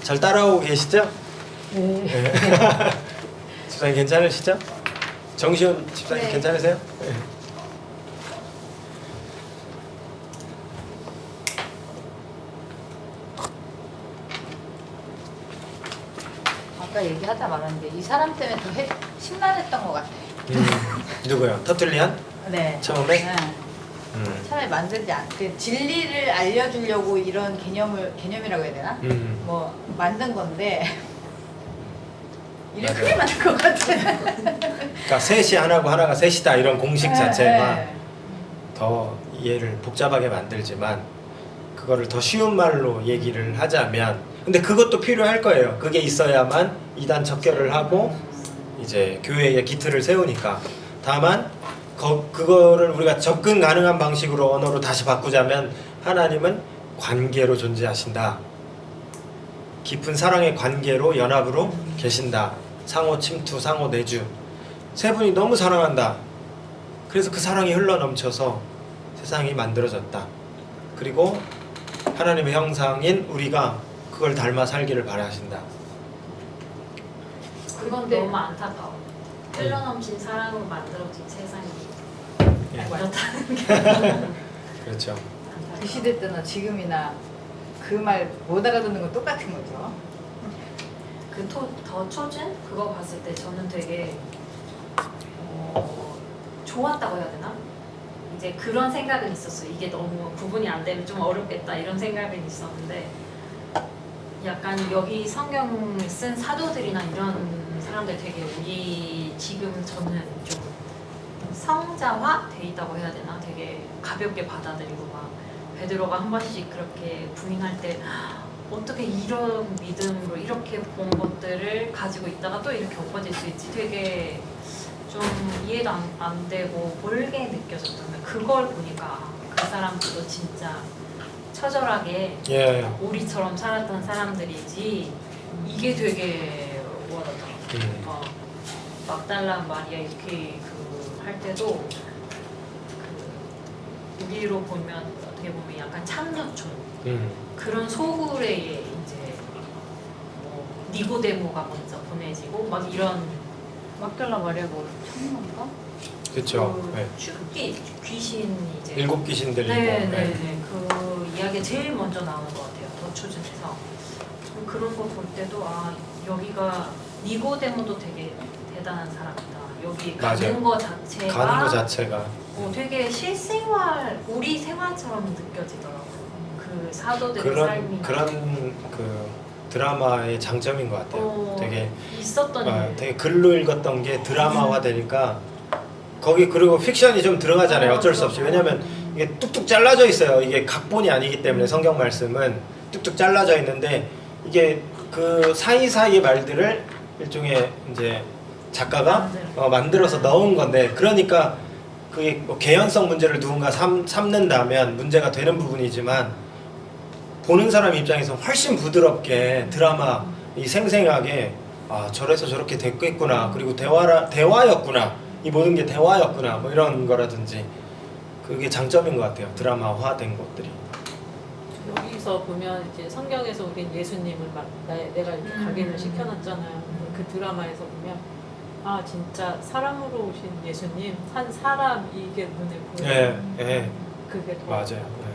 잘 따라오고 계시죠? 네. 집사님 괜찮으시죠? 정시훈 집사님 네. 괜찮으세요? 네. 아까 얘기하다 말았는데 이 사람 때문에 더 심란했던 것 같아. 누구요? 터틀리안? 네. 처음에? 네. 음. 차라리 만들지 않게 진리를 알려주려고 이런 개념이라고 해야 되나? 뭐 만든 건데 일을 맞아요. 크게 만든 것 같아. 그러니까 셋이 하나고 하나가 셋이다 이런 공식 자체가 네. 더 이해를 복잡하게 만들지만 그거를 더 쉬운 말로 얘기를 하자면 근데 그것도 필요할 거예요. 그게 있어야만 이단 척결을 하고 이제 교회의 기틀을 세우니까 다만 그거를 우리가 접근 가능한 방식으로 언어로 다시 바꾸자면 하나님은 관계로 존재하신다. 깊은 사랑의 관계로 연합으로 계신다. 상호 침투, 상호 내주. 세 분이 너무 사랑한다. 그래서 그 사랑이 흘러넘쳐서 세상이 만들어졌다. 그리고 하나님의 형상인 우리가 그걸 닮아 살기를 바라신다. 그건 너무 안타까워. 흘러넘친 사랑으로 만들어진 세상이 예. 그렇다는 게 그렇죠. 그 시대 때나 지금이나 그 말 못 알아듣는 건 똑같은 거죠. 더 초진 그거 봤을 때 저는 되게 좋았다고 해야 되나? 이제 그런 생각은 있었어요. 이게 너무 구분이 안 되면 좀 어렵겠다 이런 생각은 있었는데 약간 여기 성경을 쓴 사도들이나 이런 사람들 되게 우리 지금 저는 좀 성자화 돼 있다고 해야 되나? 되게 가볍게 받아들이고 막 베드로가 한 번씩 그렇게 부인할 때 어떻게 이런 믿음으로 이렇게 본 것들을 가지고 있다가 또 이렇게 엎어질 수 있지? 되게 좀 이해도 안 되고 멀게 느껴졌던 거예요. 그걸 보니까 그 사람들도 진짜 처절하게 예. 우리처럼 살았던 사람들이지 이게 되게 와닿더라고요. 막달라 마리아 이렇게 할 때도 우리로 보면 어떻게 보면 약간 참노촌 그런 소굴에 이제 뭐 니고데모가 먼저 보내지고 막 이런 막달라 마리아가 천문가? 그렇죠. 네. 귀신이 이제 일곱 귀신 들리고. 네네네 그 이야기 제일 먼저 나오는 것 같아요. 더 초전에서 그런 거 볼 때도 아 여기가 니고데모도 되게 대단한 사람이다. 여기 가는 거 자체가 가는 거 자체가 되게 실생활 우리 생활처럼 느껴지더라고요. 그 사도들의 삶이 그런 그 드라마의 장점인 것 같아요. 되게 있었던 일. 되게 글로 읽었던 게 드라마화 되니까 거기 그리고 픽션이 좀 들어가잖아요. 어쩔 수 없이. 왜냐면 이게 뚝뚝 잘라져 있어요. 이게 각본이 아니기 때문에 성경 말씀은 뚝뚝 잘라져 있는데 이게 그 사이사이의 말들을 일종의 이제 작가가 만들어서 넣은 건데 그러니까 그게 뭐 개연성 문제를 누군가 삼는다면 문제가 되는 부분이지만 보는 사람 입장에서 훨씬 부드럽게 드라마 이 생생하게 아 저래서 저렇게 됐겠구나 그리고 대화였구나 이 모든 게 대화였구나 뭐 이런 거라든지 그게 장점인 것 같아요. 드라마화된 것들이. 여기서 보면 이제 성경에서 우린 예수님을 막 내가 이렇게 각인을 시켜놨잖아요. 그 드라마에서 보면 아 진짜 사람으로 오신 예수님 한 사람 이게 눈에 보여요. 예. 그게 더 맞아요. 예.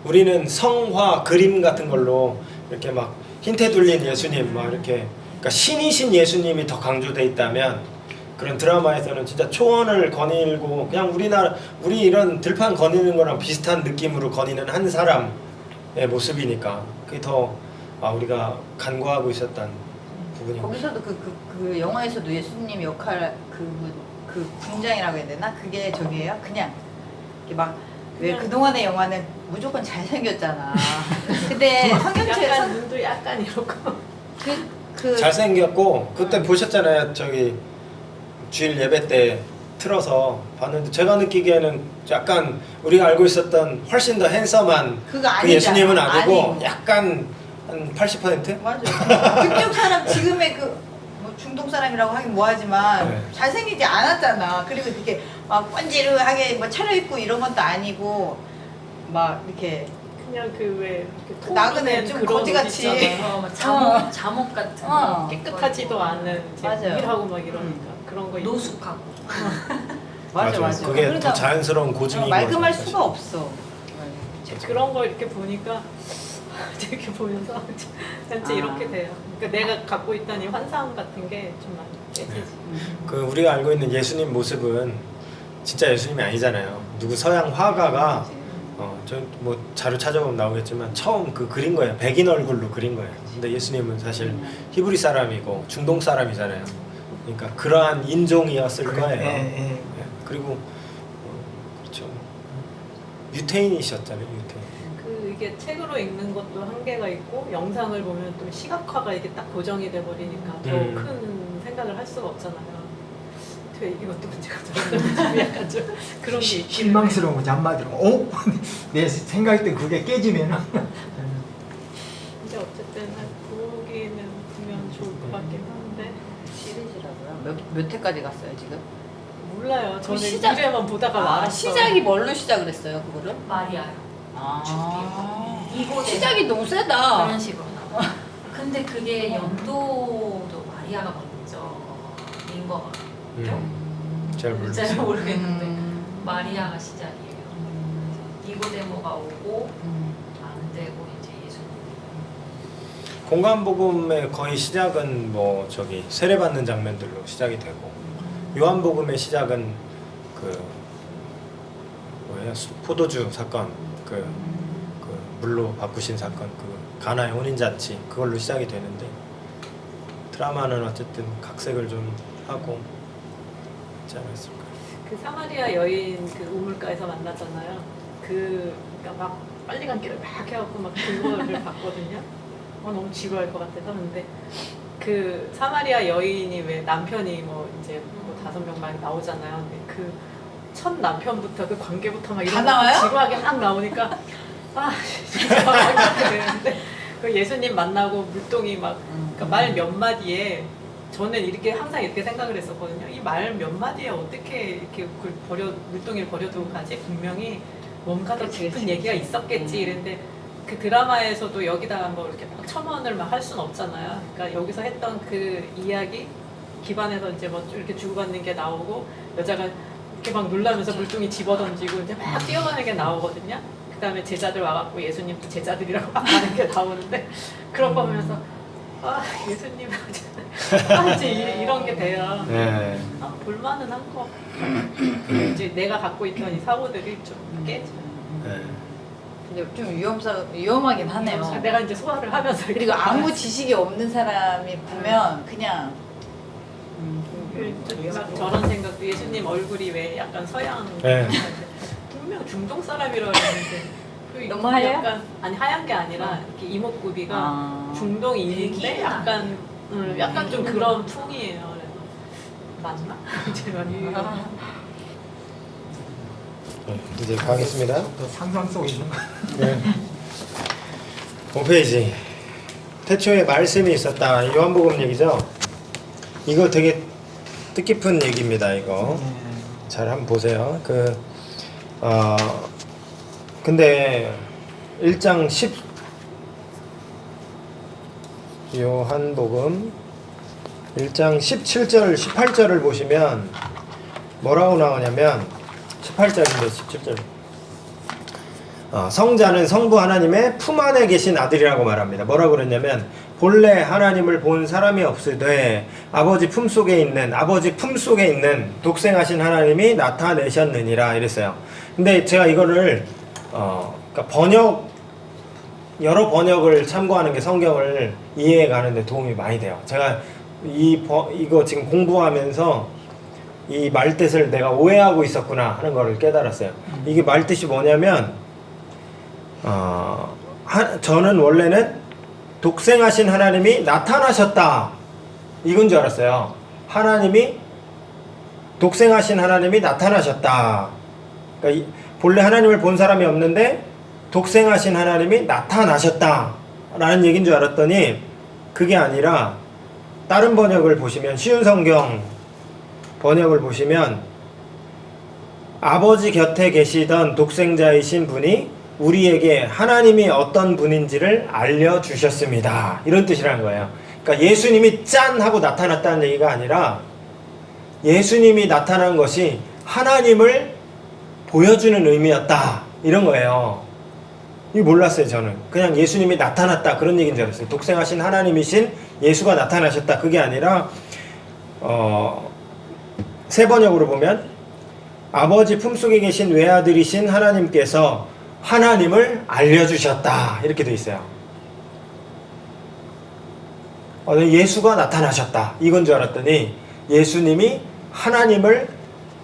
우리는 성화 그림 같은 걸로 이렇게 막 힌트 둘린 예수님 막 이렇게 그러니까 신이신 예수님이 더 강조돼 있다면 그런 드라마에서는 진짜 초원을 거닐고 그냥 우리 이런 들판 거니는 거랑 비슷한 느낌으로 거니는 한 사람의 모습이니까 그게 더 우리가 간과하고 있었던 부분인 것 같아요. 거기서도 그 영화에서도 예수님 역할 그 분장이라고 해야 되나? 그게 저기예요? 그냥 이렇게 막 왜 그동안의 영화는 무조건 잘생겼잖아. 근데 약간 성경책에서 눈도 약간 이렇고 그 잘생겼고 그때 보셨잖아요. 저기 주일 예배 때 틀어서 봤는데 제가 느끼기에는 약간 우리가 알고 있었던 훨씬 더 핸섬한 그거 그 예수님은 아니잖아. 아니고 아니고. 약간 한 80%? 맞아. 그쪽 사람 지금의 뭐 중동 사람이라고 하긴 뭐하지만 네. 잘생기지 않았잖아. 그리고 이렇게 막 번지르하게 뭐 차려입고 이런 것도 아니고 막 이렇게 그냥 그 왜 이렇게 나그네 통로된 좀 그런 옷 거지같이. 있잖아요. 막 잠옷 같은 거 깨끗하지도 않은 이제 맞아요. 일하고 막 이러니까 그런 거 입고. 노숙하고 맞아. 그게 그러니까 더 자연스러운 고증인 맑음할 거죠, 수가 없어. 그런 거 이렇게 보니까 이렇게 보면서 진짜 이렇게 돼요. 그러니까 내가 갖고 있던 이 환상 같은 게 좀 많이 깨지지. 그 우리가 알고 있는 예수님 모습은 진짜 예수님이 아니잖아요. 누구 서양 화가가 저 뭐 자료 찾아보면 나오겠지만 처음 그 그린 거예요. 백인 얼굴로 그린 거예요. 근데 예수님은 사실 히브리 사람이고 중동 사람이잖아요. 그러니까 그러한 인종이었을 거예요. 예. 그리고 그렇죠. 유태인이셨잖아요. 유태인. 그 이게 책으로 읽는 것도 한계가 있고 영상을 보면 또 시각화가 이게 딱 고정이 돼 버리니까 더 큰 생각을 할 수가 없잖아요. 돼 이것도 문제가 좀 약간 좀 그런 게 있긴 실망스러운 거지 한마디로. 내 생각했던 그게 깨지면은. 근데 어쨌든 보기는 보면 좋을 것 같긴 한데 시리즈라고요? 몇 회까지 갔어요 지금? 몰라요. 저는 시작- 1회만 보다가 말았어요. 시작이 뭘로 시작을 했어요 그거를? 마리아요. 이곳에 시작이 너무 세다. 그런 식으로 나와. 근데 그게 연도도 마리아가 먼저인 거 같아요. 잘 잘 모르겠어요. 모르겠는데 마리아가 시작이에요. 니고데모가 오고 안 되고 이제 예수님. 공간복음의 거의 시작은 뭐 저기 세례받는 장면들로 시작이 되고 요한복음의 시작은 그 뭐예요? 포도주 사건 그 물로 바꾸신 사건 그 가나의 혼인잔치 그걸로 시작이 되는데 드라마는 어쨌든 각색을 좀 하고 있지 않았을까. 그 사마리아 여인 그 우물가에서 만나잖아요. 그러니까 막 빨리 간 길을 막 해갖고 막 그거를 봤거든요. 너무 지루할 것 같아서. 근데 그 사마리아 여인이 왜 남편이 뭐 이제 뭐 5명 막 나오잖아요. 근데 그 첫 남편부터 그 관계부터 막 다 이런 나와요? 거 지루하게 막 나오니까 진짜 막 이렇게 되는데 그 예수님 만나고 물동이 막 그러니까 말 몇 마디에 저는 이렇게 항상 이렇게 생각을 했었거든요. 이 말 몇 마디에 어떻게 이렇게 그걸 물동이를 버려두고 가지? 분명히 뭔가 더 그치, 깊은 그치. 얘기가 있었겠지. 이랬는데 그 드라마에서도 여기다가 뭐 이렇게 막 첨언을 막 할 수는 없잖아요. 그러니까 여기서 했던 그 이야기 기반에서 이제 뭐 이렇게 주고받는 게 나오고 여자가 이렇게 막 놀라면서 물동이 집어던지고 이제 막 뛰어가는 게 나오거든요. 그 다음에 제자들 와갖고 예수님도 제자들이라고 막 하는 게 나오는데 그런 거 보면서 예수님 이제 이런 게 돼요. 네. 볼만은 한 거. 이제 내가 갖고 있던 이 사고들이 좀 깨져. 네. 근데 좀 위험하긴 하네요. 내가 이제 소화를 하면서 그리고 아무 지식이 없는 사람이 보면 그냥 저런 생각도 예수님 얼굴이 왜 약간 서양 네. 분명 중동 사람이라고 했는데 그 너무 하얘요? 약간 아니 하얀 게 아니라 이렇게 이목구비가 중동인인데 백인은 약간 약간 좀 그런 풍이에요. 그래서 맞나? 제가 이제 가겠습니다. 또 상상 속에 있는 거. 네. 5페이지. 태초에 말씀이 있었다. 요한복음 얘기죠. 이거 되게 뜻깊은 얘기입니다. 이거 잘 한번 보세요. 근데 1장 10 요한복음 1장 17절 18절을 보시면 뭐라고 나오냐면 18절인데 17절 성자는 성부 하나님의 품 안에 계신 아들이라고 말합니다. 뭐라고 그랬냐면 본래 하나님을 본 사람이 없으되 아버지 품 속에 있는 독생하신 하나님이 나타내셨느니라 이랬어요. 근데 제가 이거를 그러니까 여러 번역을 참고하는 게 성경을 이해해 가는데 도움이 많이 돼요. 제가 이거 지금 공부하면서 이 말뜻을 내가 오해하고 있었구나 하는 거를 깨달았어요. 이게 말뜻이 뭐냐면 저는 원래는 독생하신 하나님이 나타나셨다 이건 줄 알았어요. 독생하신 하나님이 나타나셨다. 그러니까 본래 하나님을 본 사람이 없는데 독생하신 하나님이 나타나셨다 라는 얘기인 줄 알았더니 그게 아니라 다른 번역을 보시면 쉬운 성경 번역을 보시면 아버지 곁에 계시던 독생자이신 분이 우리에게 하나님이 어떤 분인지를 알려주셨습니다. 이런 뜻이라는 거예요. 그러니까 예수님이 짠 하고 나타났다는 얘기가 아니라 예수님이 나타난 것이 하나님을 보여주는 의미였다. 이런 거예요. 이거 몰랐어요, 저는. 그냥 예수님이 나타났다. 그런 얘기인 줄 알았어요. 독생하신 하나님이신 예수가 나타나셨다. 그게 아니라, 세 번역으로 보면, 아버지 품속에 계신 외아들이신 하나님께서 하나님을 알려주셨다. 이렇게 돼 있어요. 예수가 나타나셨다. 이건 줄 알았더니, 예수님이 하나님을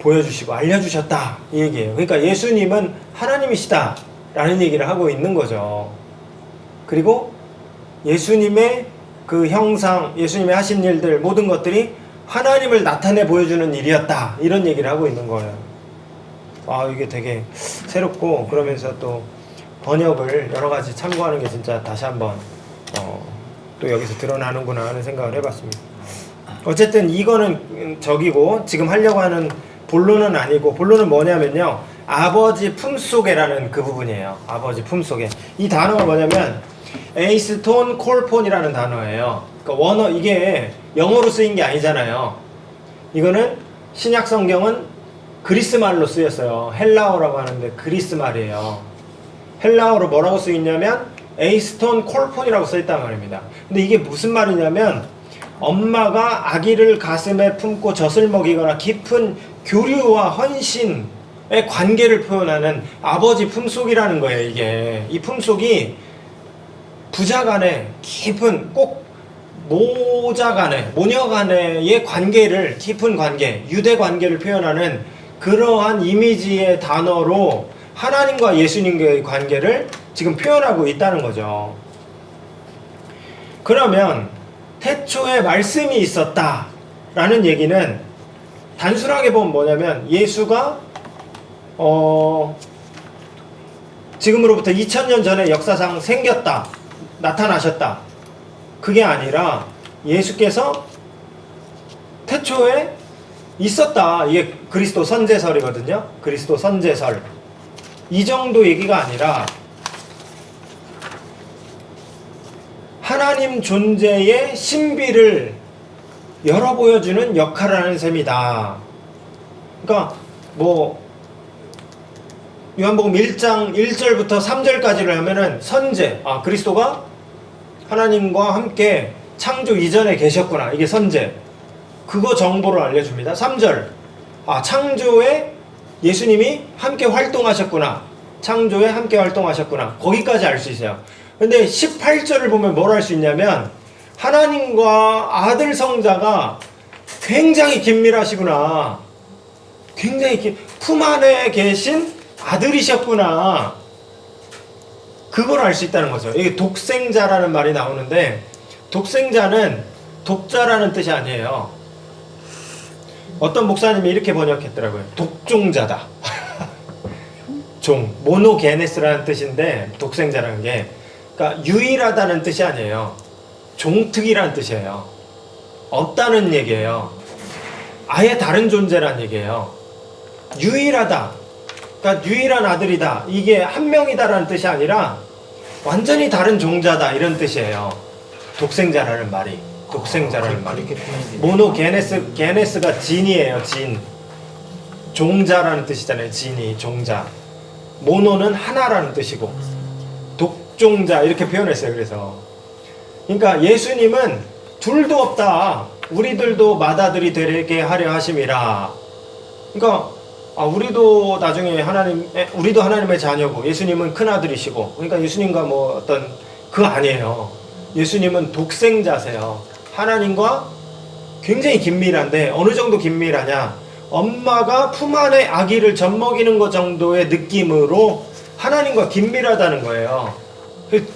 보여주시고 알려주셨다. 이 얘기예요. 그러니까 예수님은 하나님이시다. 라는 얘기를 하고 있는 거죠. 그리고 예수님의 그 형상, 예수님의 하신 일들, 모든 것들이 하나님을 나타내 보여주는 일이었다. 이런 얘기를 하고 있는 거예요. 이게 되게 새롭고, 그러면서 또 번역을 여러 가지 참고하는 게 진짜 다시 한번 또 여기서 드러나는구나 하는 생각을 해봤습니다. 어쨌든 이거는 저기고, 지금 하려고 하는 본론은 아니고, 본론은 뭐냐면요, 아버지 품속에라는 그 부분이에요. 아버지 품속에. 이 단어가 뭐냐면 에이스톤 콜폰이라는 단어예요. 그러니까 이게 영어로 쓰인 게 아니잖아요. 이거는 신약 성경은 그리스 말로 쓰였어요. 헬라어라고 하는데 그리스 말이에요. 헬라어로 뭐라고 쓰였냐면 에이스톤 콜폰이라고 써있단 말입니다. 근데 이게 무슨 말이냐면, 엄마가 아기를 가슴에 품고 젖을 먹이거나 깊은 교류와 헌신의 관계를 표현하는 아버지 품속이라는 거예요. 이게 이 품속이 부자간의 깊은, 꼭 모자간의, 모녀간의 관계를, 깊은 관계, 유대 관계를 표현하는 그러한 이미지의 단어로 하나님과 예수님과의 관계를 지금 표현하고 있다는 거죠. 그러면 태초에 말씀이 있었다라는 얘기는 단순하게 보면 뭐냐면, 예수가 지금으로부터 2000년 전에 역사상 생겼다, 나타나셨다, 그게 아니라 예수께서 태초에 있었다. 이게 그리스도 선제설이거든요. 그리스도 선제설. 이 정도 얘기가 아니라 하나님 존재의 신비를 열어 보여주는 역할을 하는 셈이다. 그러니까 요한복음 1장 1절부터 3절까지를 하면은 선제, 그리스도가 하나님과 함께 창조 이전에 계셨구나. 이게 선제. 그거 정보를 알려줍니다. 3절, 창조에 예수님이 함께 활동하셨구나. 창조에 함께 활동하셨구나. 거기까지 알 수 있어요. 근데 18절을 보면 뭘 알 수 있냐면, 하나님과 아들 성자가 굉장히 긴밀하시구나. 굉장히 품 안에 계신 아들이셨구나. 그걸 알 수 있다는 거죠. 이게 독생자라는 말이 나오는데, 독생자는 독자라는 뜻이 아니에요. 어떤 목사님이 이렇게 번역했더라고요. 독종자다. 종, 모노게네스라는 뜻인데, 독생자라는 게, 그러니까 유일하다는 뜻이 아니에요. 종특이라는 뜻이에요. 없다는 얘기예요. 아예 다른 존재란 얘기예요. 유일하다, 그러니까 유일한 아들이다, 이게 한 명이다라는 뜻이 아니라 완전히 다른 종자다, 이런 뜻이에요. 독생자라는 말이. 독생자라는 말이. 모노게네스, 게네스가 진이에요. 진. 종자라는 뜻이잖아요. 진이, 종자. 모노는 하나라는 뜻이고, 독종자 이렇게 표현했어요. 그래서 그러니까 예수님은 둘도 없다, 우리들도 맏아들이 되게 하려 하심이라. 그러니까 우리도 나중에 우리도 하나님의 자녀고, 예수님은 큰아들이시고, 그러니까 예수님과 어떤 그거 아니에요. 예수님은 독생자세요. 하나님과 굉장히 긴밀한데, 어느 정도 긴밀하냐, 엄마가 품 안에 아기를 젖먹이는 것 정도의 느낌으로 하나님과 긴밀하다는 거예요.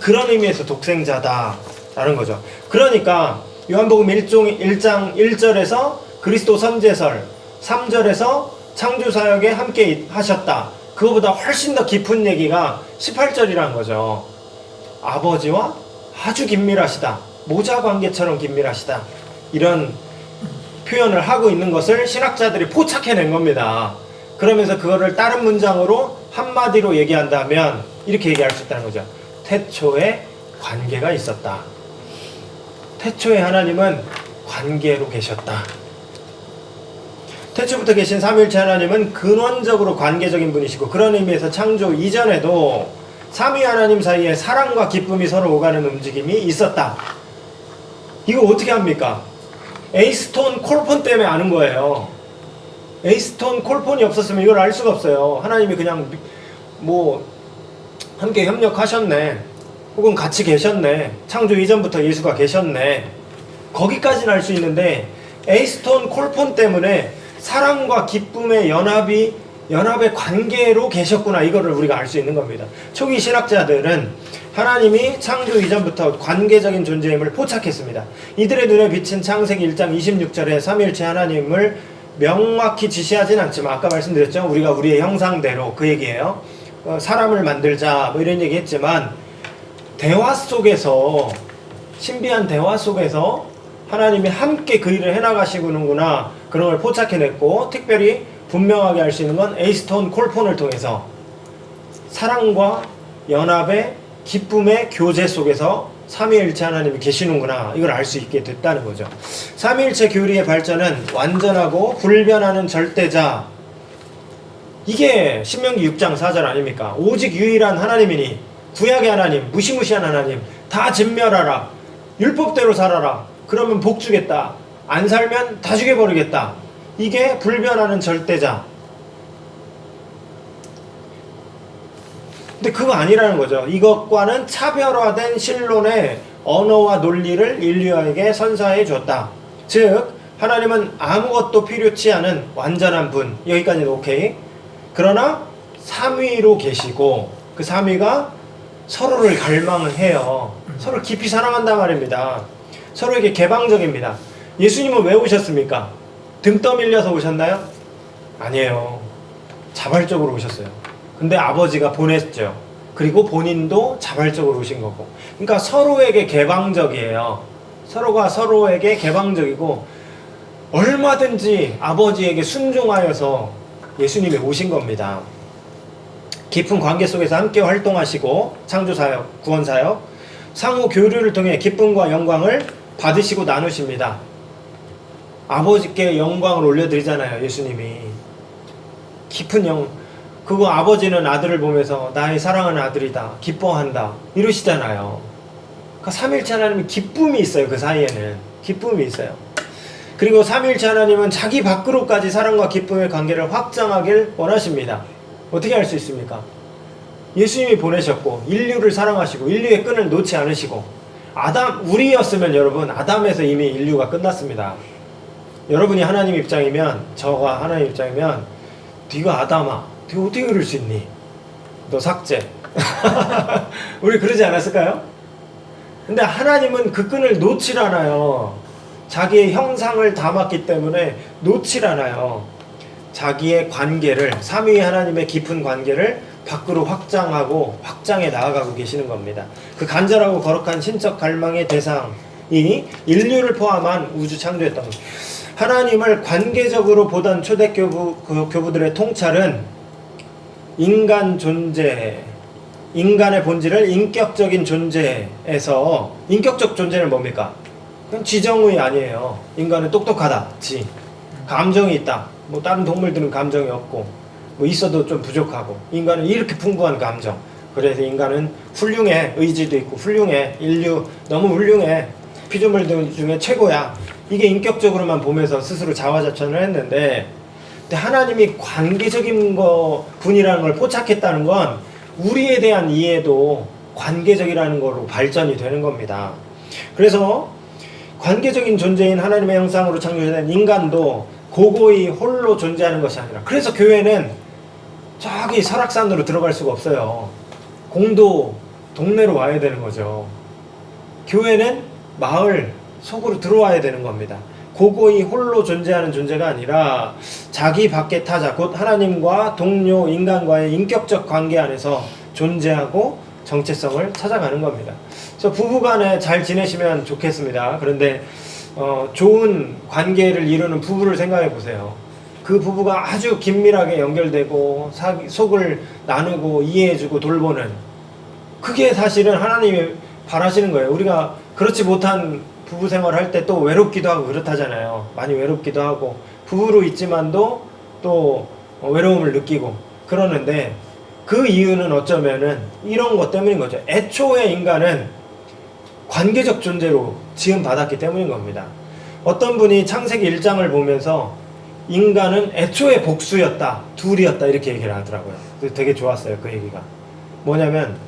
그런 의미에서 독생자다라는 거죠. 그러니까 요한복음 1장 1절에서 그리스도 선제설, 3절에서 창조사역에 함께 하셨다, 그거보다 훨씬 더 깊은 얘기가 18절이라는 거죠. 아버지와 아주 긴밀하시다, 모자관계처럼 긴밀하시다, 이런 표현을 하고 있는 것을 신학자들이 포착해낸 겁니다. 그러면서 그거를 다른 문장으로 한마디로 얘기한다면 이렇게 얘기할 수 있다는 거죠. 태초에 관계가 있었다. 태초에 하나님은 관계로 계셨다. 태초부터 계신 삼위일체 하나님은 근원적으로 관계적인 분이시고, 그런 의미에서 창조 이전에도 삼위 하나님 사이에 사랑과 기쁨이 서로 오가는 움직임이 있었다. 이거 어떻게 합니까? 에이스톤 콜폰 때문에 아는 거예요. 에이스톤 콜폰이 없었으면 이걸 알 수가 없어요. 하나님이 그냥 뭐 함께 협력하셨네, 혹은 같이 계셨네, 창조 이전부터 예수가 계셨네, 거기까지는 알 수 있는데 에이스톤 콜폰 때문에 사랑과 기쁨의 연합의 관계로 계셨구나, 이거를 우리가 알 수 있는 겁니다. 초기 신학자들은 하나님이 창조 이전부터 관계적인 존재임을 포착했습니다. 이들의 눈에 비친 창세기 1장 26절에 삼위일체 하나님을 명확히 지시하진 않지만, 아까 말씀드렸죠, 우리가 우리의 형상대로, 그 얘기예요. 사람을 만들자 뭐 이런 얘기 했지만, 대화 속에서, 신비한 대화 속에서 하나님이 함께 그 일을 해나가시는구나, 그런 걸 포착해냈고, 특별히 분명하게 알 수 있는 건 에이스톤 콜폰을 통해서 사랑과 연합의 기쁨의 교제 속에서 삼위일체 하나님이 계시는구나, 이걸 알 수 있게 됐다는 거죠. 삼위일체 교리의 발전은 완전하고 불변하는 절대자, 이게 신명기 6장 4절 아닙니까? 오직 유일한 하나님이니 구약의 하나님, 무시무시한 하나님, 다 진멸하라, 율법대로 살아라, 그러면 복 주겠다, 안 살면 다 죽여버리겠다, 이게 불변하는 절대자. 근데 그거 아니라는 거죠. 이것과는 차별화된 신론의 언어와 논리를 인류에게 선사해 줬다. 즉 하나님은 아무것도 필요치 않은 완전한 분, 여기까지는 오케이. 그러나 삼위로 계시고, 그 삼위가 서로를 갈망해요. 서로 깊이 사랑한단 말입니다. 서로에게 개방적입니다. 예수님은 왜 오셨습니까? 등 떠밀려서 오셨나요? 아니에요. 자발적으로 오셨어요. 근데 아버지가 보냈죠. 그리고 본인도 자발적으로 오신 거고. 그러니까 서로에게 개방적이에요. 서로가 서로에게 개방적이고, 얼마든지 아버지에게 순종하여서 예수님이 오신 겁니다. 깊은 관계 속에서 함께 활동하시고, 창조사역, 구원사역, 상호 교류를 통해 기쁨과 영광을 받으시고 나누십니다. 아버지께 영광을 올려드리잖아요, 예수님이. 깊은 그거 아버지는 아들을 보면서 나의 사랑하는 아들이다, 기뻐한다, 이러시잖아요. 그러니까 삼위일체 하나님은 기쁨이 있어요. 그 사이에는 기쁨이 있어요. 그리고 삼위일체 하나님은 자기 밖으로까지 사랑과 기쁨의 관계를 확장하길 원하십니다. 어떻게 할 수 있습니까? 예수님이 보내셨고, 인류를 사랑하시고, 인류의 끈을 놓지 않으시고, 우리였으면 여러분, 아담에서 이미 인류가 끝났습니다. 여러분이 하나님 입장이면, 저가 하나님 입장이면, 네가 아담아, 네가 어떻게 그럴 수 있니? 너 삭제. 우리 그러지 않았을까요? 근데 하나님은 그 끈을 놓질 않아요. 자기의 형상을 담았기 때문에 놓질 않아요. 자기의 관계를, 삼위 하나님의 깊은 관계를 밖으로 확장하고 확장해 나아가고 계시는 겁니다. 그 간절하고 거룩한 신적 갈망의 대상이 인류를 포함한 우주 창조였던 겁니다. 하나님을 관계적으로 보던 초대교부들의 통찰은 인간 존재, 인간의 본질을 인격적인 존재에서, 인격적 존재는 뭡니까? 그냥 지정의 아니에요. 인간은 똑똑하다, 감정이 있다. 뭐 다른 동물들은 감정이 없고, 뭐 있어도 좀 부족하고, 인간은 이렇게 풍부한 감정. 그래서 인간은 훌륭해, 의지도 있고 훌륭해, 인류 너무 훌륭해, 피조물들 중에 최고야. 이게 인격적으로만 보면서 스스로 자화자찬을 했는데, 근데 하나님이 관계적인 분이라는 걸 포착했다는 건 우리에 대한 이해도 관계적이라는 걸로 발전이 되는 겁니다. 그래서 관계적인 존재인 하나님의 형상으로 창조된 인간도 고고히 홀로 존재하는 것이 아니라, 그래서 교회는 저기 설악산으로 들어갈 수가 없어요. 동네로 와야 되는 거죠. 교회는 마을 속으로 들어와야 되는 겁니다. 고고히 홀로 존재하는 존재가 아니라 자기 밖의 타자, 곧 하나님과 동료 인간과의 인격적 관계 안에서 존재하고 정체성을 찾아가는 겁니다. 그래서 부부간에 잘 지내시면 좋겠습니다. 그런데 좋은 관계를 이루는 부부를 생각해 보세요. 그 부부가 아주 긴밀하게 연결되고 속을 나누고 이해해주고 돌보는, 그게 사실은 하나님이 바라시는 거예요. 우리가 그렇지 못한 부부 생활을 할 때 또 외롭기도 하고 그렇다잖아요. 많이 외롭기도 하고 부부로 있지만도 또 외로움을 느끼고 그러는데 그 이유는 어쩌면은 이런 것 때문인 거죠. 애초에 인간은 관계적 존재로 지음받았기 때문인 겁니다. 어떤 분이 창세기 1장을 보면서 인간은 애초에 복수였다, 둘이었다 이렇게 얘기를 하더라고요. 되게 좋았어요, 그 얘기가. 뭐냐면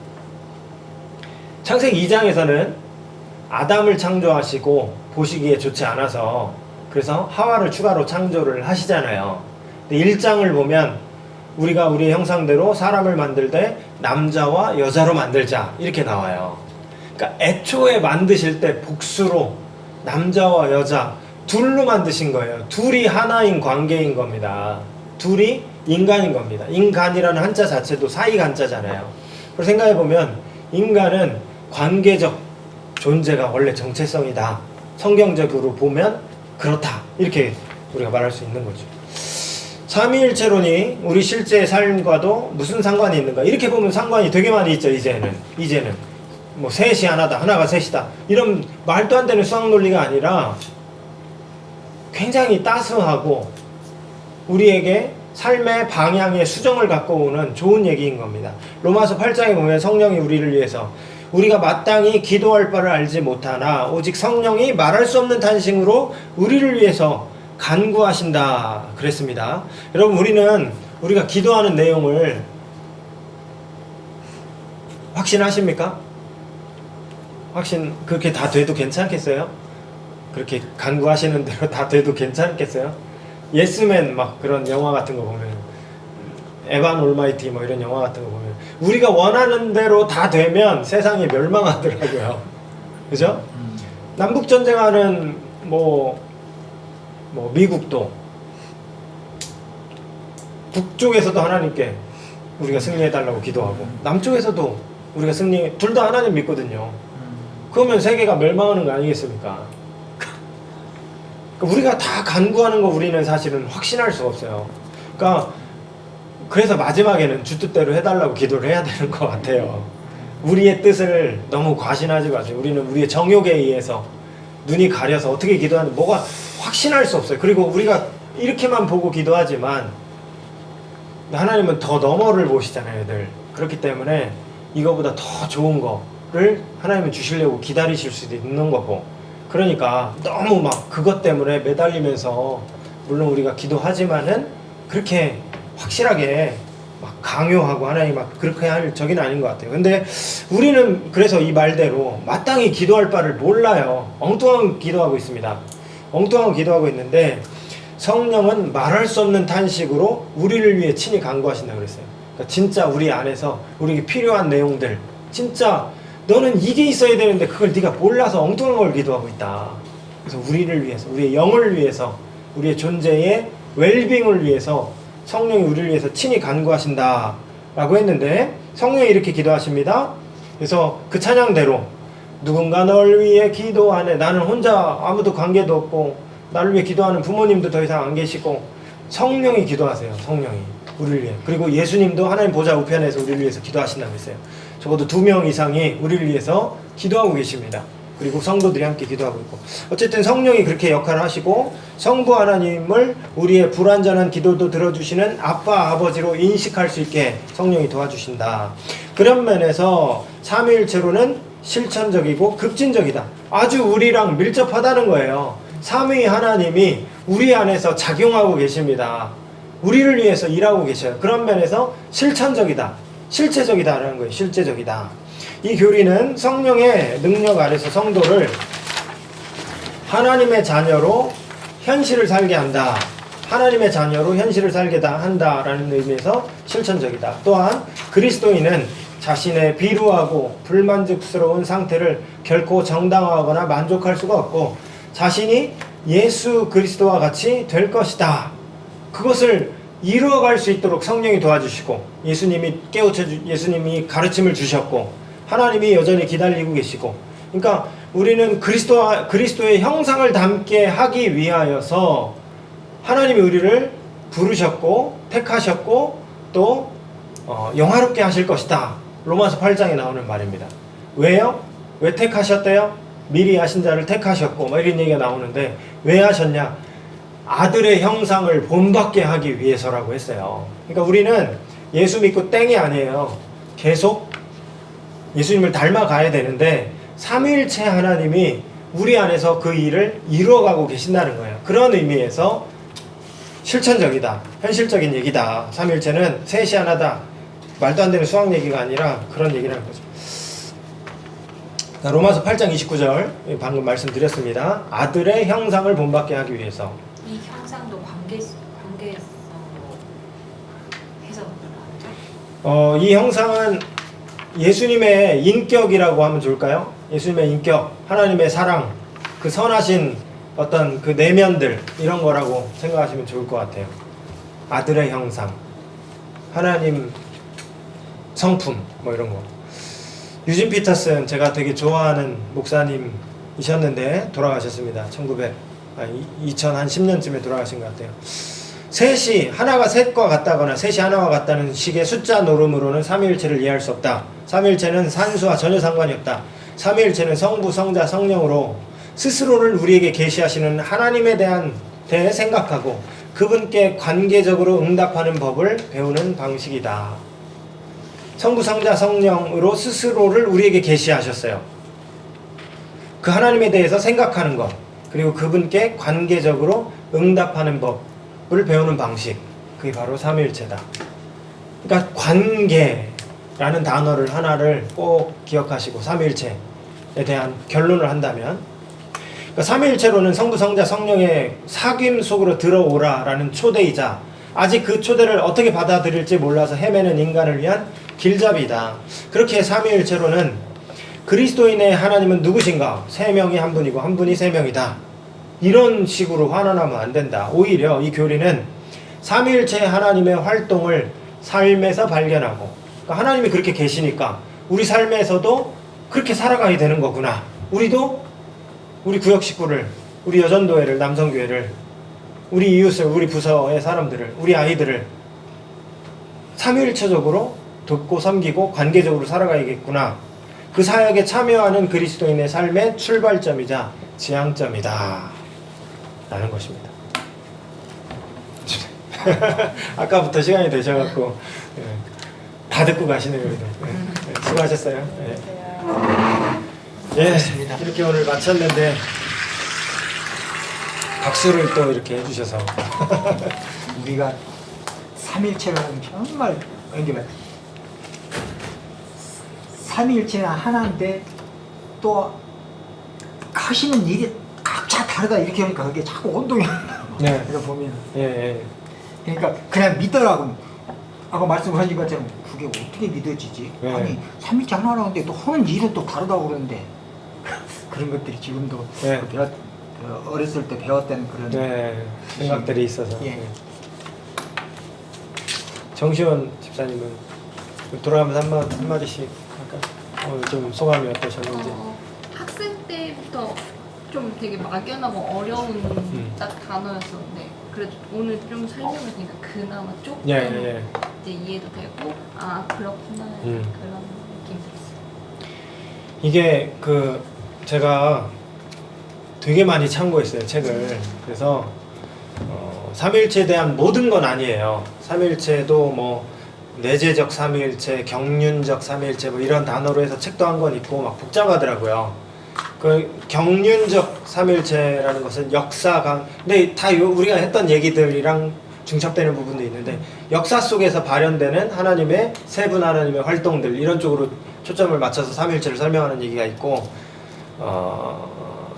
창세기 2장에서는 아담을 창조하시고 보시기에 좋지 않아서 그래서 하와를 추가로 창조를 하시잖아요. 근데 1장을 보면 우리가 우리의 형상대로 사람을 만들 때 남자와 여자로 만들자 이렇게 나와요. 그러니까 애초에 만드실 때 복수로 남자와 여자 둘로 만드신 거예요. 둘이 하나인 관계인 겁니다. 둘이 인간인 겁니다. 인간이라는 한자 자체도 사익 한자잖아요. 그래서 생각해보면 인간은 관계적 존재가 원래 정체성이다. 성경적으로 보면 그렇다. 이렇게 우리가 말할 수 있는 거죠. 삼위일체론이 우리 실제 삶과도 무슨 상관이 있는가? 이렇게 보면 상관이 되게 많이 있죠. 이제는 뭐 셋이 하나다, 하나가 셋이다. 이런 말도 안 되는 수학 논리가 아니라 굉장히 따스하고 우리에게 삶의 방향의 수정을 갖고 오는 좋은 얘기인 겁니다. 로마서 8장에 보면 성령이 우리를 위해서 우리가 마땅히 기도할 바를 알지 못하나 오직 성령이 말할 수 없는 탄식으로 우리를 위해서 간구하신다 그랬습니다. 여러분 우리가 기도하는 내용을 확신하십니까? 그렇게 다 돼도 괜찮겠어요? 그렇게 간구하시는 대로 다 돼도 괜찮겠어요? 예스맨 막 그런 영화 같은 거 보면 에반 올마이티 뭐 이런 영화 같은 거 보면 우리가 원하는 대로 다 되면 세상이 멸망하더라고요. 그죠? 남북전쟁하는 뭐 미국도 북쪽에서도 하나님께 우리가 승리해달라고 기도하고 남쪽에서도 우리가 둘 다 하나님 믿거든요. 그러면 세계가 멸망하는 거 아니겠습니까? 우리가 다 간구하는 거 우리는 사실은 확신할 수가 없어요. 그래서 마지막에는 주 뜻대로 해달라고 기도를 해야 되는 것 같아요. 우리의 뜻을 너무 과신하지 마세요. 우리는 우리의 정욕에 의해서 눈이 가려서 어떻게 기도하는지 뭐가 확신할 수 없어요. 그리고 우리가 이렇게만 보고 기도하지만 하나님은 더 너머를 보시잖아요, 늘. 그렇기 때문에 이거보다 더 좋은 거를 하나님은 주시려고 기다리실 수도 있는 거고. 그러니까 너무 막 그것 때문에 매달리면서 물론 우리가 기도하지만은 그렇게 확실하게 막 강요하고 하나님 막 그렇게 할 적은 아닌 것 같아요. 근데 우리는 그래서 이 말대로 마땅히 기도할 바를 몰라요. 엉뚱한 기도하고 있습니다. 엉뚱한 기도하고 있는데 성령은 말할 수 없는 탄식으로 우리를 위해 친히 간구하신다고 그랬어요. 그러니까 진짜 우리 안에서 우리에게 필요한 내용들 진짜 너는 이게 있어야 되는데 그걸 네가 몰라서 엉뚱한 걸 기도하고 있다. 그래서 우리를 위해서 우리의 영을 위해서 우리의 존재의 웰빙을 위해서 성령이 우리를 위해서 친히 간구하신다 라고 했는데 성령이 이렇게 기도하십니다. 그래서 그 찬양대로 누군가 널 위해 기도하네. 나는 혼자 아무도 관계도 없고 나를 위해 기도하는 부모님도 더 이상 안 계시고 성령이 기도하세요. 성령이 우리를 위해. 그리고 예수님도 하나님 보좌 우편에서 우리를 위해서 기도하신다고 했어요. 적어도 2명 이상이 우리를 위해서 기도하고 계십니다. 그리고 성도들이 함께 기도하고 있고 어쨌든 성령이 그렇게 역할을 하시고 성부 하나님을 우리의 불완전한 기도도 들어주시는 아빠 아버지로 인식할 수 있게 성령이 도와주신다. 그런 면에서 삼위일체로는 실천적이고 급진적이다. 아주 우리랑 밀접하다는 거예요. 삼위 하나님이 우리 안에서 작용하고 계십니다. 우리를 위해서 일하고 계셔요. 그런 면에서 실천적이다. 실체적이다라는 거예요. 실제적이다. 이 교리는 성령의 능력 아래서 성도를 하나님의 자녀로 현실을 살게 한다. 하나님의 자녀로 현실을 살게 한다라는 의미에서 실천적이다. 또한 그리스도인은 자신의 비루하고 불만족스러운 상태를 결코 정당화하거나 만족할 수가 없고 자신이 예수 그리스도와 같이 될 것이다. 그것을 이루어갈 수 있도록 성령이 도와주시고 예수님이 가르침을 주셨고 하나님이 여전히 기다리고 계시고 그러니까 우리는 그리스도의 형상을 담게 하기 위하여서 하나님이 우리를 부르셨고 택하셨고 또 영화롭게 하실 것이다 로마서 8장에 나오는 말입니다. 왜요? 왜 택하셨대요? 미리 하신 자를 택하셨고 뭐 이런 얘기가 나오는데 왜 하셨냐? 아들의 형상을 본받게 하기 위해서라고 했어요. 그러니까 우리는 예수 믿고 땡이 아니에요. 계속 예수님을 닮아가야 되는데 삼위일체 하나님이 우리 안에서 그 일을 이루어가고 계신다는 거예요. 그런 의미에서 실천적이다, 현실적인 얘기다. 삼위일체는 셋이 하나다. 말도 안 되는 수학 얘기가 아니라 그런 얘기라는 거죠. 로마서 8장 29절 방금 말씀드렸습니다. 아들의 형상을 본받게 하기 위해서. 이 형상도 관계성으로 해석을 하죠? 이 형상은 예수님의 인격이라고 하면 좋을까요? 예수님의 인격, 하나님의 사랑, 그 선하신 어떤 그 내면들 이런 거라고 생각하시면 좋을 것 같아요. 아들의 형상, 하나님 성품 뭐 이런 거. 유진 피터슨 제가 되게 좋아하는 목사님이셨는데 돌아가셨습니다. 2010년쯤에 돌아가신 것 같아요. 셋이 하나가 셋과 같다거나 셋이 하나와 같다는 식의 숫자 노름으로는 삼위일체를 이해할 수 없다. 삼위일체는 산수와 전혀 상관이 없다. 삼위일체는 성부, 성자, 성령으로 스스로를 우리에게 계시하시는 하나님에 대해 생각하고 그분께 관계적으로 응답하는 법을 배우는 방식이다. 성부, 성자, 성령으로 스스로를 우리에게 계시하셨어요. 그 하나님에 대해서 생각하는 것, 그리고 그분께 관계적으로 응답하는 법을 배우는 방식, 그게 바로 삼위일체다. 그러니까 관계라는 단어를 하나를 꼭 기억하시고 삼위일체에 대한 결론을 한다면, 그러니까 삼위일체로는 성부, 성자, 성령의 사귐 속으로 들어오라라는 초대이자 아직 그 초대를 어떻게 받아들일지 몰라서 헤매는 인간을 위한 길잡이다. 그렇게 삼위일체로는 그리스도인의 하나님은 누구신가? 세 명이 한 분이고 한 분이 세 명이다. 이런 식으로 환원하면 안 된다. 오히려 이 교리는 삼위일체 하나님의 활동을 삶에서 발견하고, 그러니까 하나님이 그렇게 계시니까 우리 삶에서도 그렇게 살아가야 되는 거구나. 우리도 우리 구역 식구를, 우리 여전도회를, 남성교회를, 우리 이웃을, 우리 부서의 사람들을, 우리 아이들을 삼위일체적으로 돕고 섬기고 관계적으로 살아가야겠구나. 그 사역에 참여하는 그리스도인의 삶의 출발점이자 지향점이다 라는 것입니다. 아까부터 시간이 되셔갖고 다 듣고 가시네요. 수고하셨어요. 이렇게 오늘 마쳤는데 박수를 또 이렇게 해주셔서 우리가 삼일체라는 정말 연결해. 삼일체는 하나인데 또 하시는 일이 각자 다르다 이렇게 하니까 그게 자꾸 혼동이 안 나. 네. 그러니까 보면 예. 그러니까 그냥 믿더라고. 아까 말씀하신 것처럼 그게 어떻게 믿어지지? 네. 아니 삼일체 하나라는데 또 하는 일은 또 다르다고 그러는데 그런 것들이 지금도 네. 어렸을 때 배웠던 그런 생각들이 있어서. 예. 정시원 집사님은 돌아가면서 한마디씩 할까요? 오늘 좀 소감이 어떠셨는지. 학생 때부터 좀 되게 막연하고 어려운 딱 단어였었는데 그래도 오늘 좀 설명하니까 그나마 조금 예. 이제 이해도 되고 아 그렇구나 그런 느낌이 들었어요. 이게 제가 되게 많이 참고했어요, 책을. 그래서 삼위일체에 대한 모든 건 아니에요. 삼위일체도 뭐 내재적 삼위일체, 경륜적 삼위일체 뭐 이런 단어로 해서 책도 한 권 있고 막 복잡하더라고요. 그 경륜적 삼위일체라는 것은 역사가, 근데 다 우리가 했던 얘기들이랑 중첩되는 부분도 있는데 역사 속에서 발현되는 하나님의 세분 하나님의 활동들 이런 쪽으로 초점을 맞춰서 삼위일체를 설명하는 얘기가 있고,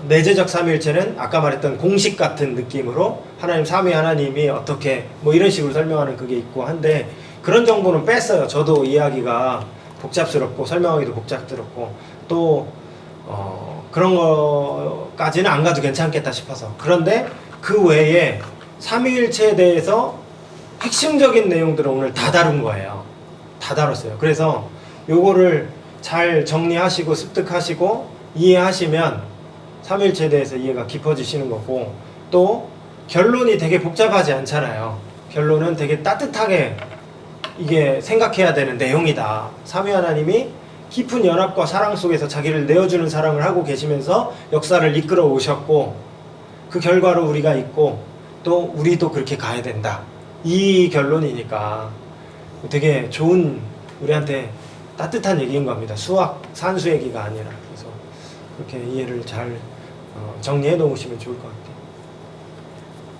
내재적 삼위일체는 아까 말했던 공식 같은 느낌으로 하나님 삼위 하나님이 어떻게 뭐 이런 식으로 설명하는 그게 있고 한데 그런 정보는 뺐어요. 저도 이야기가 복잡스럽고 설명하기도 복잡스럽고 또 그런 거까지는 안 가도 괜찮겠다 싶어서. 그런데 그 외에 삼위일체에 대해서 핵심적인 내용들을 오늘 다 다룬 거예요. 다 다뤘어요. 그래서 요거를 잘 정리하시고 습득하시고 이해하시면 삼위일체에 대해서 이해가 깊어지시는 거고, 또 결론이 되게 복잡하지 않잖아요. 결론은 되게 따뜻하게 이게 생각해야 되는 내용이다. 삼위 하나님이 깊은 연합과 사랑 속에서 자기를 내어주는 사랑을 하고 계시면서 역사를 이끌어 오셨고 그 결과로 우리가 있고 또 우리도 그렇게 가야 된다. 이 결론이니까 되게 좋은 우리한테 따뜻한 얘기인 겁니다. 수학 산수 얘기가 아니라. 그래서 그렇게 이해를 잘 정리해 놓으시면 좋을 것 같아요.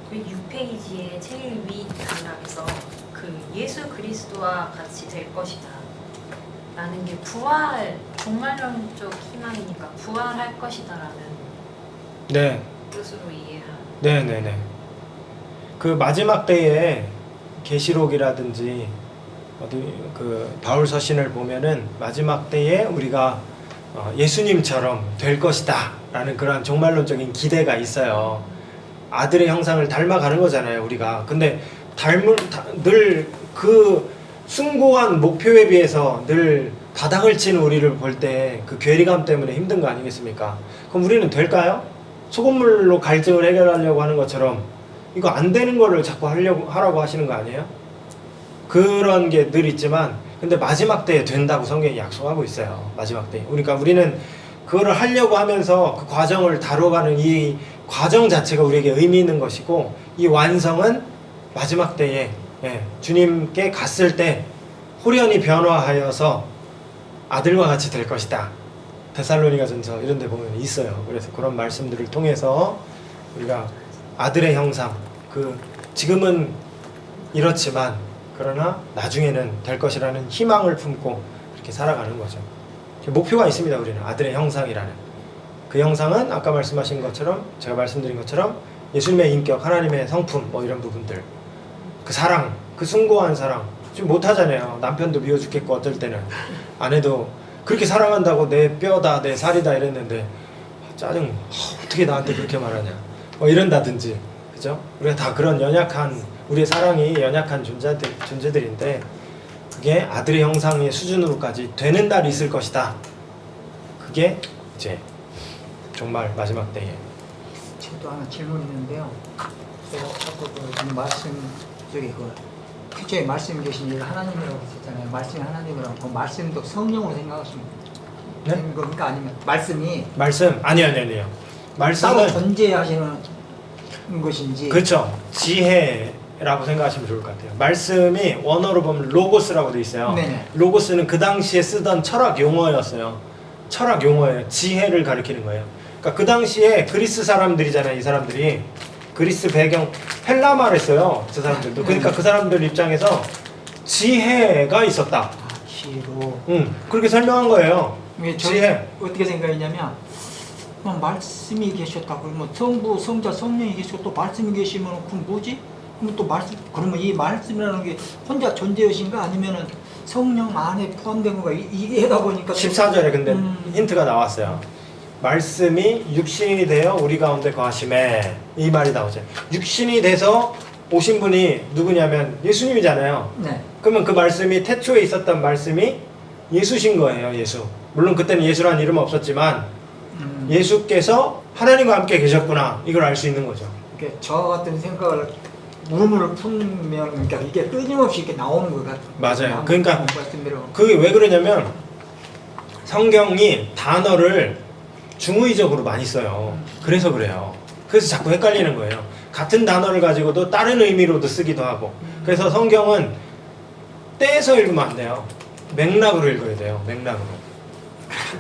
그 6페이지의 제일 위 단락에서 그 예수 그리스도와 같이 될 것이다 라는 게 부활, 종말론적 희망이니까 부활할 것이다 라는 네. 뜻으로 이해하는. 네네네. 그 마지막 때에 계시록이라든지 어디 그 바울 서신을 보면은 마지막 때에 우리가 예수님처럼 될 것이다 라는 그런 종말론적인 기대가 있어요. 아들의 형상을 닮아가는 거잖아요 우리가. 근데 늘 그 숭고한 목표에 비해서 늘 바닥을 치는 우리를 볼 때 그 괴리감 때문에 힘든 거 아니겠습니까? 그럼 우리는 될까요? 소금물로 갈증을 해결하려고 하는 것처럼 이거 안 되는 거를 자꾸 하라고 하시는 거 아니에요? 그런 게 늘 있지만 근데 마지막 때에 된다고 성경이 약속하고 있어요. 마지막 때. 그러니까 우리는 그거를 하려고 하면서 그 과정을 다뤄가는 이 과정 자체가 우리에게 의미 있는 것이고 이 완성은 마지막 때에 주님께 갔을 때 호련히 변화하여서 아들과 같이 될 것이다. 데살로니가전서 이런 데 보면 있어요. 그래서 그런 말씀들을 통해서 우리가 아들의 형상, 그 지금은 이렇지만 그러나 나중에는 될 것이라는 희망을 품고 그렇게 살아가는 거죠. 목표가 있습니다. 우리는 아들의 형상이라는 그 형상은 아까 말씀하신 것처럼 제가 말씀드린 것처럼 예수님의 인격, 하나님의 성품 뭐 이런 부분들 그 사랑, 그 숭고한 사랑 지금 못하잖아요. 남편도 미워 죽겠고 어떨 때는 아내도 그렇게 사랑한다고 내 뼈다 내 살이다 이랬는데 짜증 어떻게 나한테 그렇게 말하냐 뭐 이런다든지 그죠? 우리가 다 그런 연약한 우리의 사랑이 연약한 존재들인데 그게 아들의 형상의 수준으로까지 되는 날이 있을 것이다. 그게 이제 정말 마지막 때에. 저도 하나 질문이 있는데요. 제가 아까 그 말씀 저기 그 태초에 말씀이 계신 일 하나님이라고 했잖아요. 말씀이 하나님이라고 그 말씀도 성령으로 생각하시면 네? 되는 겁니까? 아니면 말씀이 말씀 아니요. 따로 말씀은 존재하시는 것인지. 그렇죠. 지혜라고 생각하시면 좋을 것 같아요. 말씀이 원어로 보면 로고스라고 돼 있어요. 네네. 로고스는 그 당시에 쓰던 철학 용어였어요. 철학 용어예요. 지혜를 가리키는 거예요. 그러니까 그 당시에 그리스 사람들이잖아요. 이 사람들이 그리스 배경 헬라말을 써요. 저 사람들도. 그러니까 그 사람들 입장에서 지혜가 있었다. 지혜로. 그렇게 설명한 거예요. 지혜. 어떻게 생각했냐면 말씀이 계셨다. 그러면 성부, 성자, 성령이 계시고 또 말씀이 계시면 그럼 뭐지? 그럼 또 말씀 그러면 이 말씀이라는 게 혼자 존재의신가 아니면은 성령 안에 포함된 거가 이해다 보니까 14절에 근데 힌트가 나왔어요. 말씀이 육신이 되어 우리 가운데 거하심에 이 말이 나오죠. 육신이 돼서 오신 분이 누구냐면 예수님이잖아요. 네. 그러면 그 말씀이 태초에 있었던 말씀이 예수신 거예요. 예수. 물론 그때는 예수라는 이름은 없었지만 예수께서 하나님과 함께 계셨구나 이걸 알 수 있는 거죠. 이렇게 저와 같은 생각을 물음을 풀면 그러니까 이게 끊임없이 이렇게 나오는 것 같아요. 맞아요. 그러니까 말씀대로. 그게 왜 그러냐면 성경이 단어를 중의적으로 많이 써요. 그래서 그래요. 그래서 자꾸 헷갈리는 거예요. 같은 단어를 가지고도 다른 의미로도 쓰기도 하고. 그래서 성경은 떼서 읽으면 안 돼요. 맥락으로 읽어야 돼요. 맥락으로.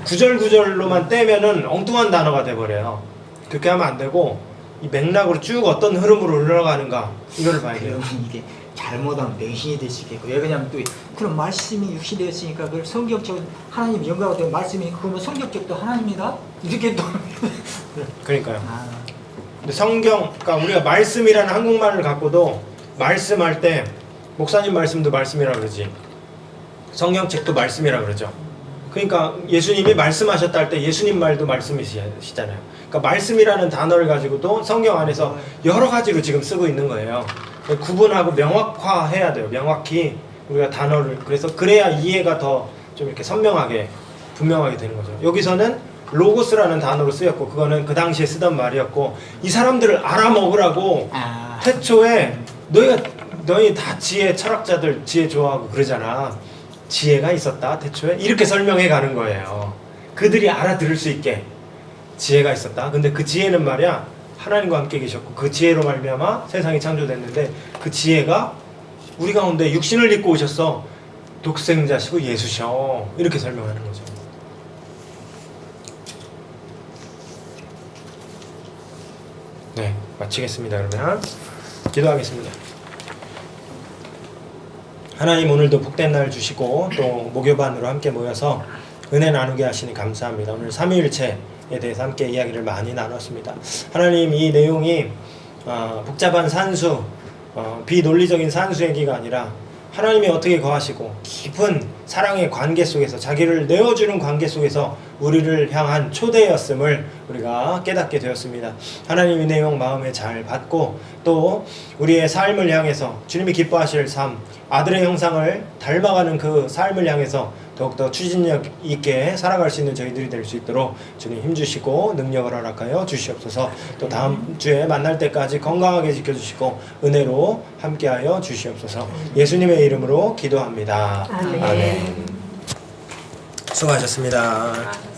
구절구절로만 떼면은 엉뚱한 단어가 돼버려요. 그렇게 하면 안 되고 이 맥락으로 쭉 어떤 흐름으로 흘러가는가 이거를 봐야 돼요. 그러면 이게 잘못하면 맹신이 될 수 있겠고. 왜 그러냐면 또 그런 말씀이 육신이 되었으니까 그걸 성경적 하나님 영광으로 된 말씀이 그러면 성경적도 하나님이다? 이렇게 또 그러니까요. 근데 성경, 그러니까 우리가 말씀이라는 한국말을 갖고도 말씀할 때 목사님 말씀도 말씀이라 그러지 성경책도 말씀이라 그러죠. 그러니까 예수님이 말씀하셨다 할 때 예수님 말도 말씀이시잖아요. 그러니까 말씀이라는 단어를 가지고도 성경 안에서 여러 가지로 지금 쓰고 있는 거예요. 구분하고 명확화해야 돼요. 명확히 우리가 단어를 그래서 그래야 이해가 더 좀 이렇게 선명하게 분명하게 되는 거죠. 여기서는 로고스라는 단어로 쓰였고 그거는 그 당시에 쓰던 말이었고 이 사람들을 알아먹으라고 태초에 너희가 너희 다 지혜 철학자들 지혜 좋아하고 그러잖아. 지혜가 있었다 태초에 이렇게 설명해 가는 거예요. 그들이 알아들을 수 있게 지혜가 있었다. 근데 그 지혜는 말이야 하나님과 함께 계셨고 그 지혜로 말미암아 세상이 창조됐는데 그 지혜가 우리 가운데 육신을 입고 오셨어. 독생자시고 예수셔. 이렇게 설명하는 거죠. 네, 마치겠습니다. 그러면 기도하겠습니다. 하나님 오늘도 복된 날 주시고 또 목요반으로 함께 모여서 은혜 나누게 하시니 감사합니다. 오늘 삼위일체에 대해서 함께 이야기를 많이 나눴습니다. 하나님 이 내용이 복잡한 산수, 비논리적인 산수 얘기가 아니라 하나님이 어떻게 거하시고 깊은 사랑의 관계 속에서 자기를 내어주는 관계 속에서 우리를 향한 초대였음을 우리가 깨닫게 되었습니다. 하나님 이 내용 마음에 잘 받고 또 우리의 삶을 향해서 주님이 기뻐하실 삶, 아들의 형상을 닮아가는 그 삶을 향해서 더욱더 추진력 있게 살아갈 수 있는 저희들이 될 수 있도록 주님 힘주시고 능력을 허락하여 주시옵소서. 또 다음 주에 만날 때까지 건강하게 지켜주시고 은혜로 함께하여 주시옵소서. 예수님의 이름으로 기도합니다. 아멘. 수고하셨습니다.